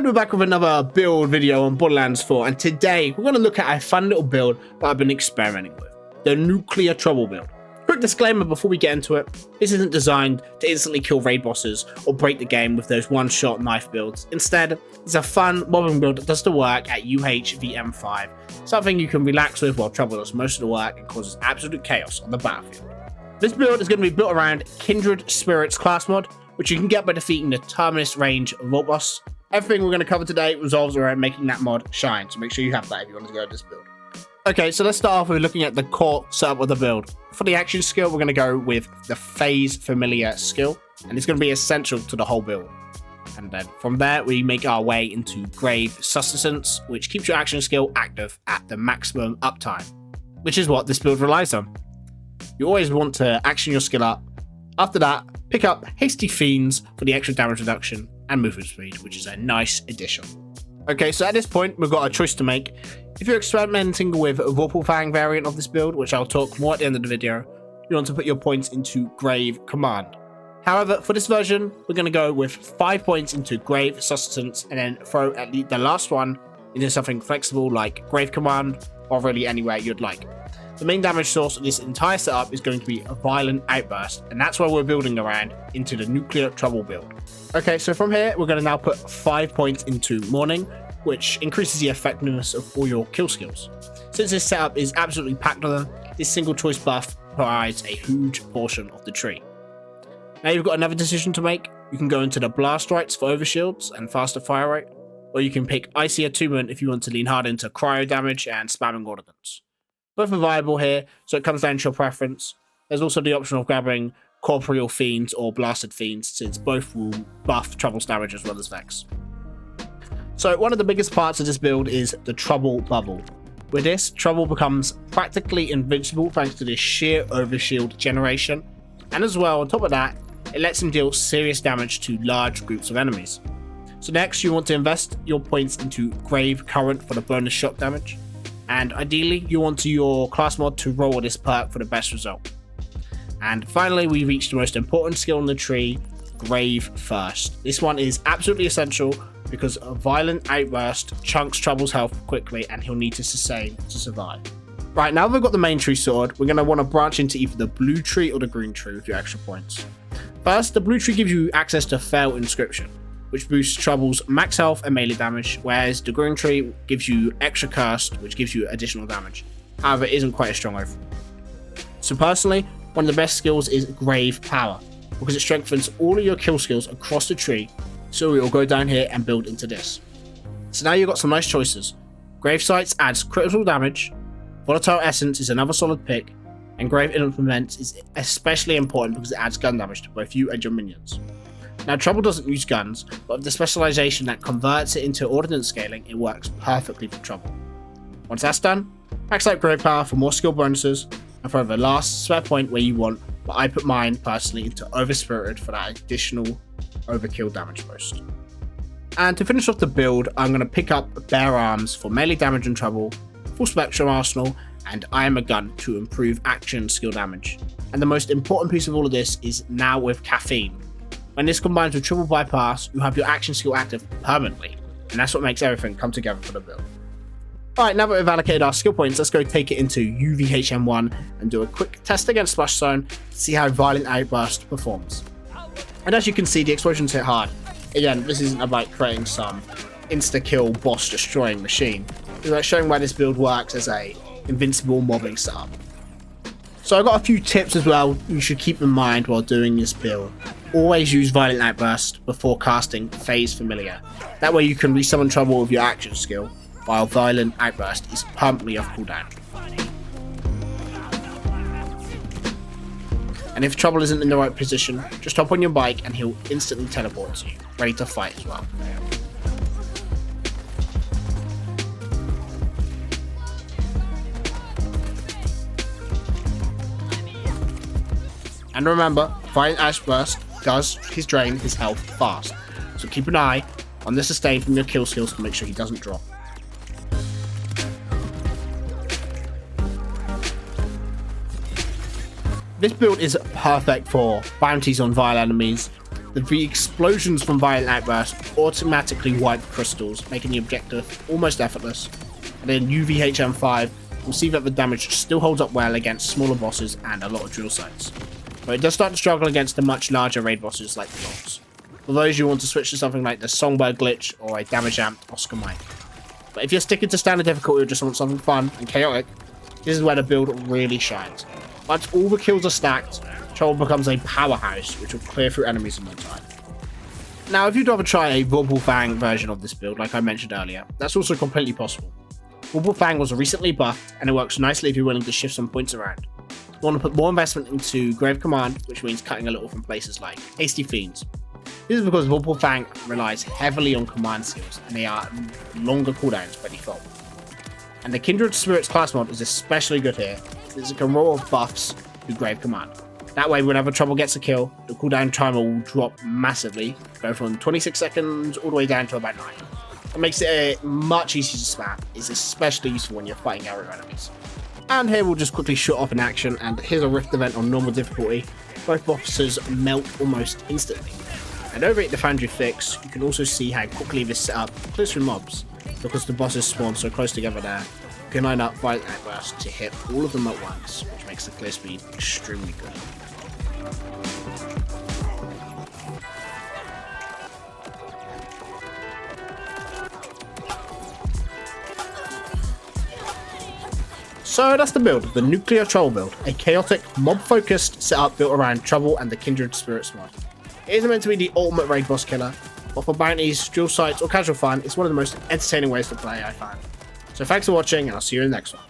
And we're back with another build video on Borderlands 4, and today we're going to look at a fun little build that I've been experimenting with, the nuclear trouble build. Quick disclaimer before we get into it, this isn't designed to instantly kill raid bosses or break the game with those one-shot knife builds. Instead, it's a fun mobbing build that does the work at UHVM5, something you can relax with while trouble does most of the work and causes absolute chaos on the battlefield. This build is going to be built around Kindred Spirits class mod, which you can get by defeating the Terminus range vault boss. Everything we're going to cover today revolves around making that mod shine, so make sure you have that if you want to go with this build. Okay, so let's start off with looking at the core setup of the build. For the action skill, we're going to go with the Phase Familiar skill, and it's going to be essential to the whole build. And then from there, we make our way into Grave Sustenance, which keeps your action skill active at the maximum uptime, which is what this build relies on. You always want to action your skill up. After that, pick up Hasty Fiends for the extra damage reduction and movement speed, which is a nice addition. Okay, so at this point, we've got a choice to make. If you're experimenting with a Vorpal Fang variant of this build, which I'll talk more at the end of the video, you want to put your points into Grave Command. However, for this version, we're going to go with 5 points into Grave Sustenance and then throw at least the last one into something flexible like Grave Command or really anywhere you'd like. The main damage source of this entire setup is going to be a Violent Outburst, and that's why we're building around into the Nuclear Trouble build. Okay, so from here, we're going to now put 5 points into Mourning, which increases the effectiveness of all your kill skills. Since this setup is absolutely packed with them, this single choice buff provides a huge portion of the tree. Now you've got another decision to make. You can go into the Blast Rights for overshields and faster fire rate, or you can pick Icy Attunement if you want to lean hard into cryo damage and spamming ordnance. Both are viable here, so it comes down to your preference. There's also the option of grabbing Corporeal Fiends or Blasted Fiends, since both will buff Trouble's damage as well as Vex. So one of the biggest parts of this build is the Trouble Bubble. With this, Trouble becomes practically invincible thanks to this sheer overshield generation, and as well, on top of that, it lets him deal serious damage to large groups of enemies. So next, you want to invest your points into Grave Current for the bonus shock damage. And ideally, you want your class mod to roll this perk for the best result. And finally, we reach the most important skill in the tree, Grave First. This one is absolutely essential because a Violent Outburst chunks Trouble's health quickly and he'll need to sustain to survive. Right, now we've got the main tree sorted, we're going to want to branch into either the blue tree or the green tree with your extra points. First, the blue tree gives you access to Fail Inscription, which boosts Trouble's max health and melee damage, whereas the green tree gives you extra Cursed, which gives you additional damage. However, it isn't quite as strong overall. So personally, one of the best skills is Grave Power, because it strengthens all of your kill skills across the tree, so we will go down here and build into this. So now you've got some nice choices. Grave Sights adds critical damage, Volatile Essence is another solid pick, and Grave Implement is especially important because it adds gun damage to both you and your minions. Now, Trouble doesn't use guns, but with the specialization that converts it into ordnance scaling, it works perfectly for Trouble. Once that's done, max out Grave Power for more skill bonuses, and for the last spare point where you want, but I put mine personally into Overspirited for that additional overkill damage boost. And to finish off the build, I'm going to pick up Bare Arms for melee damage and Trouble, Full Spectrum Arsenal, and I Am a Gun to improve action skill damage. And the most important piece of all of this is now with Caffeine. When this combines with Triple Bypass, you have your action skill active permanently, and that's what makes everything come together for the build. Alright, now that we've allocated our skill points, let's go take it into UVHM1 and do a quick test against Splash Zone to see how Violent Outburst performs. And as you can see, the explosions hit hard. Again, this isn't about creating some insta-kill boss destroying machine. It's about showing why this build works as a invincible mobbing setup. So I've got a few tips as well you should keep in mind while doing this build. Always use Violent Outburst before casting Phase Familiar. That way you can resummon Trouble with your action skill, while Violent Outburst is permanently off cooldown. And if Trouble isn't in the right position, just hop on your bike and he'll instantly teleport to you, ready to fight as well. And remember, Violent Outburst does drain his health fast, so keep an eye on the sustain from your kill skills to make sure he doesn't drop. This build is perfect for bounties on vile enemies, The explosions from Violent Outburst automatically wipe crystals, making the objective almost effortless. And then UVHM5 will see that the damage still holds up well against smaller bosses and a lot of drill sites. But it does start to struggle against the much larger raid bosses like the Dogs. For those you want to switch to something like the Songbird Glitch or a damage amped Oscar Mike. But if you're sticking to standard difficulty or just want something fun and chaotic, this is where the build really shines. Once all the kills are stacked, Trouble becomes a powerhouse which will clear through enemies in no time. Now, if you'd rather try a Vorpal Fang version of this build, like I mentioned earlier, that's also completely possible. Vorpal Fang was recently buffed, and it works nicely if you're willing to shift some points around. You want to put more investment into Grave Command, which means cutting a little from places like Hasty Fiends. This is because Vorpal Fang relies heavily on command skills, and they are longer cooldowns by default. And the Kindred Spirits class mod is especially good here, since it can roll off buffs through Grave Command. That way, whenever Trouble gets a kill, the cooldown timer will drop massively, go from 26 seconds all the way down to about 9. It makes it much easier to spam. It's especially useful when you're fighting area enemies. And here we'll just quickly shut off in action, and here's a Rift event on normal difficulty. Both bosses melt almost instantly. And over at the Foundry Fix, you can also see how quickly this setup clears through mobs. Because the bosses spawn so close together there, you can line up Violent Outburst to hit all of them at once, which makes the clear speed extremely good. So that's the build, the Nuclear Trouble build, a chaotic, mob-focused setup built around Trouble and the Kindred Spirits mod. It isn't meant to be the ultimate raid boss killer, but for bounties, drill sites, or casual fun, it's one of the most entertaining ways to play, I find. So thanks for watching, and I'll see you in the next one.